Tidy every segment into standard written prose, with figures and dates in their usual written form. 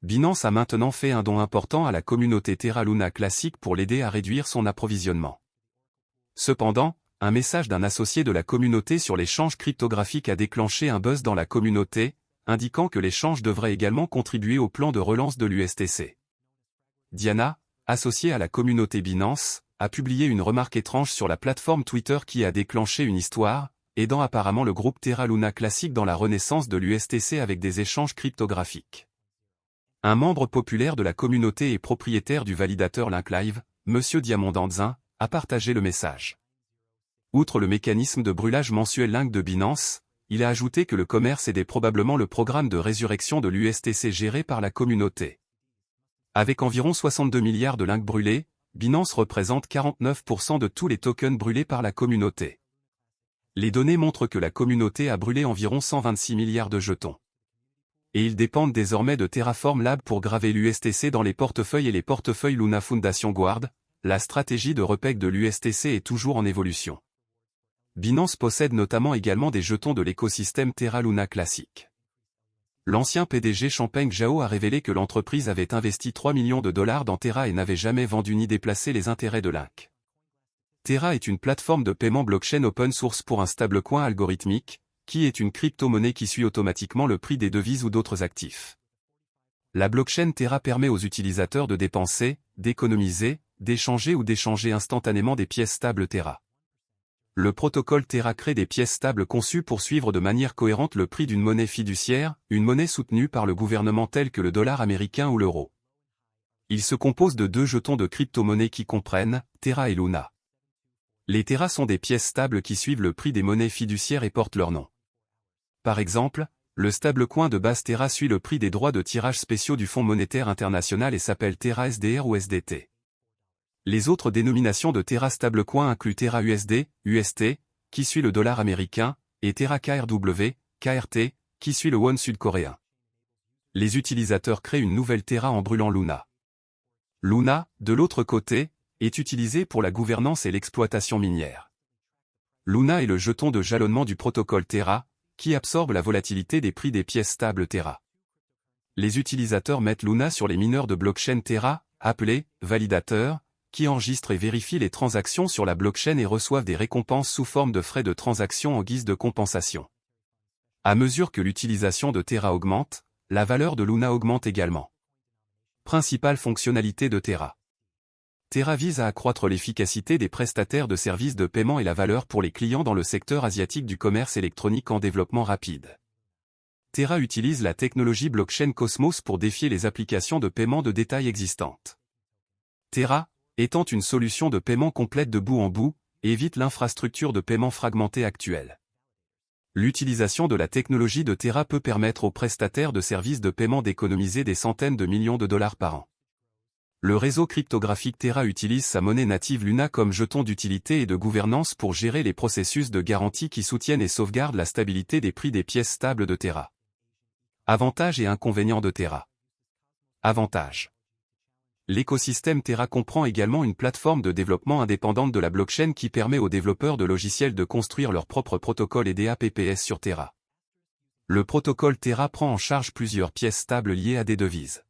Binance a maintenant fait un don important à la communauté Terra Luna Classic pour l'aider à réduire son approvisionnement. Cependant, un message d'un associé de la communauté sur l'échange cryptographique a déclenché un buzz dans la communauté, indiquant que l'échange devrait également contribuer au plan de relance de l'USTC. Diana, associée à la communauté Binance, a publié une remarque étrange sur la plateforme Twitter qui a déclenché une histoire, aidant apparemment le groupe Terra Luna Classic dans la renaissance de l'USTC avec des échanges cryptographiques. Un membre populaire de la communauté et propriétaire du validateur LinkLive, Monsieur Diamondandzin, a partagé le message. Outre le mécanisme de brûlage mensuel Link de Binance, il a ajouté que le commerce aidait probablement le programme de résurrection de l'USTC géré par la communauté. Avec environ 62 milliards de Link brûlés, Binance représente 49% de tous les tokens brûlés par la communauté. Les données montrent que la communauté a brûlé environ 126 milliards de jetons. Et ils dépendent désormais de Terraform Lab pour graver l'USTC dans les portefeuilles et les portefeuilles Luna Foundation Guard. La stratégie de repeg de l'USTC est toujours en évolution. Binance possède notamment également des jetons de l'écosystème Terra Luna Classic. L'ancien PDG Changpeng Zhao a révélé que l'entreprise avait investi 3 millions de dollars dans Terra et n'avait jamais vendu ni déplacé les intérêts de Link. Terra est une plateforme de paiement blockchain open source pour un stablecoin algorithmique, qui est une crypto-monnaie qui suit automatiquement le prix des devises ou d'autres actifs. La blockchain Terra permet aux utilisateurs de dépenser, d'économiser, d'échanger ou d'échanger instantanément des pièces stables Terra. Le protocole Terra crée des pièces stables conçues pour suivre de manière cohérente le prix d'une monnaie fiduciaire, une monnaie soutenue par le gouvernement telle que le dollar américain ou l'euro. Il se compose de deux jetons de crypto-monnaies qui comprennent Terra et Luna. Les Terra sont des pièces stables qui suivent le prix des monnaies fiduciaires et portent leur nom. Par exemple, le stablecoin de base Terra suit le prix des droits de tirage spéciaux du Fonds monétaire international et s'appelle Terra SDR ou SDT. Les autres dénominations de Terra stablecoin incluent Terra USD, UST, qui suit le dollar américain, et Terra KRW, KRT, qui suit le won sud-coréen. Les utilisateurs créent une nouvelle Terra en brûlant Luna. Luna, de l'autre côté, est utilisée pour la gouvernance et l'exploitation minière. Luna est le jeton de jalonnement du protocole Terra, qui absorbe la volatilité des prix des pièces stables Terra. Les utilisateurs mettent Luna sur les mineurs de blockchain Terra, appelés validateurs, qui enregistrent et vérifient les transactions sur la blockchain et reçoivent des récompenses sous forme de frais de transaction en guise de compensation. À mesure que l'utilisation de Terra augmente, la valeur de Luna augmente également. Principale fonctionnalité de Terra. Terra vise à accroître l'efficacité des prestataires de services de paiement et la valeur pour les clients dans le secteur asiatique du commerce électronique en développement rapide. Terra utilise la technologie blockchain Cosmos pour défier les applications de paiement de détail existantes. Terra, étant une solution de paiement complète de bout en bout, évite l'infrastructure de paiement fragmentée actuelle. L'utilisation de la technologie de Terra peut permettre aux prestataires de services de paiement d'économiser des centaines de millions de dollars par an. Le réseau cryptographique Terra utilise sa monnaie native Luna comme jeton d'utilité et de gouvernance pour gérer les processus de garantie qui soutiennent et sauvegardent la stabilité des prix des pièces stables de Terra. Avantages et inconvénients de Terra. Avantages. L'écosystème Terra comprend également une plateforme de développement indépendante de la blockchain qui permet aux développeurs de logiciels de construire leur propre protocole et DApps sur Terra. Le protocole Terra prend en charge plusieurs pièces stables liées à des devises.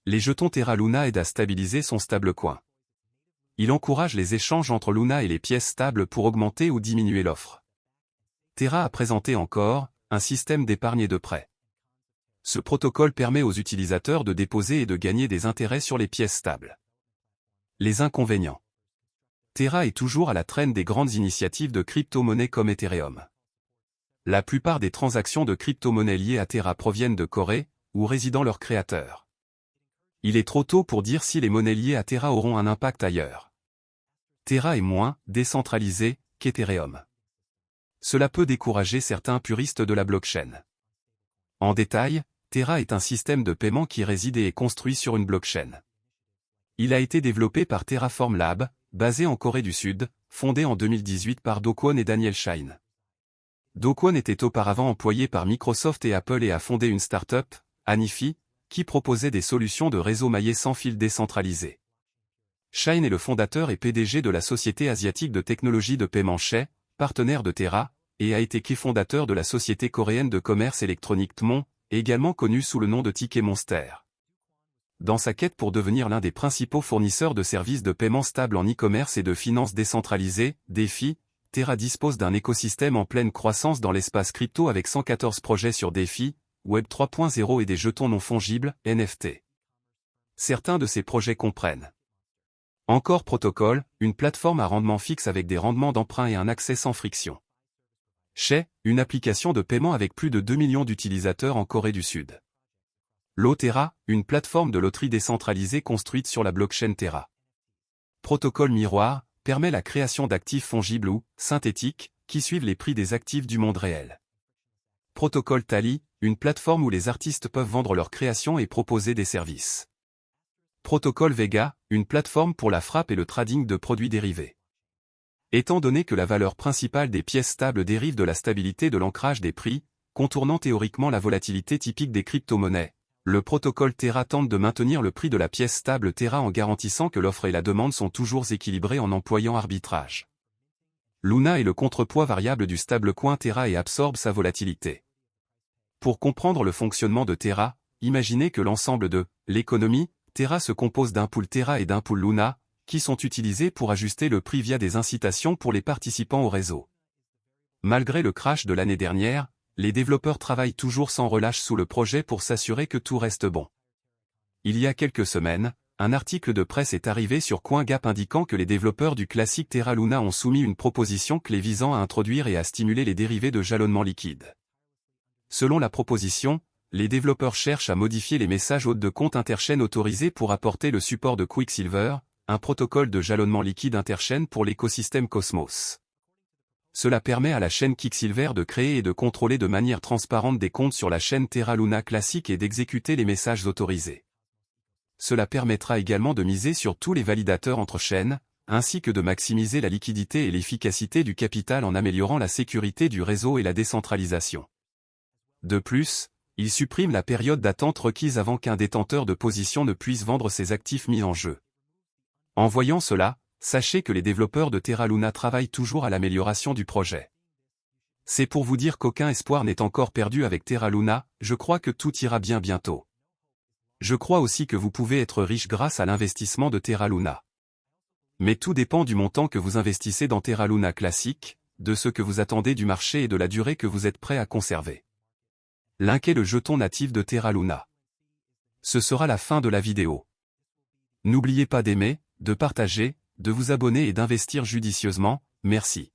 Les jetons Terra Luna aident à stabiliser son stablecoin. Il encourage les échanges entre Luna et les pièces stables pour augmenter ou diminuer l'offre. Terra a présenté encore un système d'épargne et de prêt. Ce protocole permet aux utilisateurs de déposer et de gagner des intérêts sur les pièces stables. Les inconvénients. Terra est toujours à la traîne des grandes initiatives de crypto-monnaies comme Ethereum. La plupart des transactions de crypto-monnaies liées à Terra proviennent de Corée, où résident leurs créateurs. Il est trop tôt pour dire si les monnaies liées à Terra auront un impact ailleurs. Terra est moins décentralisé qu'Ethereum. Cela peut décourager certains puristes de la blockchain. En détail, Terra est un système de paiement qui réside et est construit sur une blockchain. Il a été développé par Terraform Lab, basé en Corée du Sud, fondé en 2018 par Do Kwon et Daniel Shine. Do Kwon était auparavant employé par Microsoft et Apple et a fondé une start-up, Anifi, qui proposait des solutions de réseau maillé sans fil décentralisé. Shine est le fondateur et PDG de la société asiatique de technologie de paiement Shay, partenaire de Terra, et a été cofondateur de la société coréenne de commerce électronique Tmon, également connue sous le nom de Ticket Monster. dans sa quête pour devenir l'un des principaux fournisseurs de services de paiement stable en e-commerce et de finances décentralisées, DeFi, Terra dispose d'un écosystème en pleine croissance dans l'espace crypto avec 114 projets sur DeFi, Web 3.0 et des jetons non fongibles, NFT. Certains de ces projets comprennent Encore Protocol, une plateforme à rendement fixe avec des rendements d'emprunt et un accès sans friction. Shay, une application de paiement avec plus de 2 millions d'utilisateurs en Corée du Sud. Terra, une plateforme de loterie décentralisée construite sur la blockchain Terra. Protocole Miroir, permet la création d'actifs fongibles ou synthétiques, qui suivent les prix des actifs du monde réel. Protocole Tally, une plateforme où les artistes peuvent vendre leurs créations et proposer des services. Protocole Vega, une plateforme pour la frappe et le trading de produits dérivés. Étant donné que la valeur principale des pièces stables dérive de la stabilité de l'ancrage des prix, contournant théoriquement la volatilité typique des crypto-monnaies, le protocole Terra tente de maintenir le prix de la pièce stable Terra en garantissant que l'offre et la demande sont toujours équilibrées en employant arbitrage. Luna est le contrepoids variable du stablecoin Terra et absorbe sa volatilité. Pour comprendre le fonctionnement de Terra, imaginez que l'ensemble de l'économie Terra se compose d'un pool Terra et d'un pool Luna, qui sont utilisés pour ajuster le prix via des incitations pour les participants au réseau. Malgré le crash de l'année dernière, les développeurs travaillent toujours sans relâche sous le projet pour s'assurer que tout reste bon. Il y a quelques semaines, un article de presse est arrivé sur CoinGap indiquant que les développeurs du classique Terra Luna ont soumis une proposition clé visant à introduire et à stimuler les dérivés de jalonnement liquide. Selon la proposition, les développeurs cherchent à modifier les messages hôtes de compte interchaîne autorisés pour apporter le support de Quicksilver, un protocole de jalonnement liquide interchaîne pour l'écosystème Cosmos. Cela permet à la chaîne Quicksilver de créer et de contrôler de manière transparente des comptes sur la chaîne Terra Luna classique et d'exécuter les messages autorisés. Cela permettra également de miser sur tous les validateurs entre chaînes, ainsi que de maximiser la liquidité et l'efficacité du capital en améliorant la sécurité du réseau et la décentralisation. De plus, il supprime la période d'attente requise avant qu'un détenteur de position ne puisse vendre ses actifs mis en jeu. En voyant cela, sachez que les développeurs de Terra Luna travaillent toujours à l'amélioration du projet. C'est pour vous dire qu'aucun espoir n'est encore perdu avec Terra Luna, je crois que tout ira bien bientôt. Je crois aussi que vous pouvez être riche grâce à l'investissement de Terra Luna. Mais tout dépend du montant que vous investissez dans Terra Luna classique, de ce que vous attendez du marché et de la durée que vous êtes prêt à conserver. Linkez le jeton natif de Terra Luna. Ce sera la fin de la vidéo. N'oubliez pas d'aimer, de partager, de vous abonner et d'investir judicieusement, merci.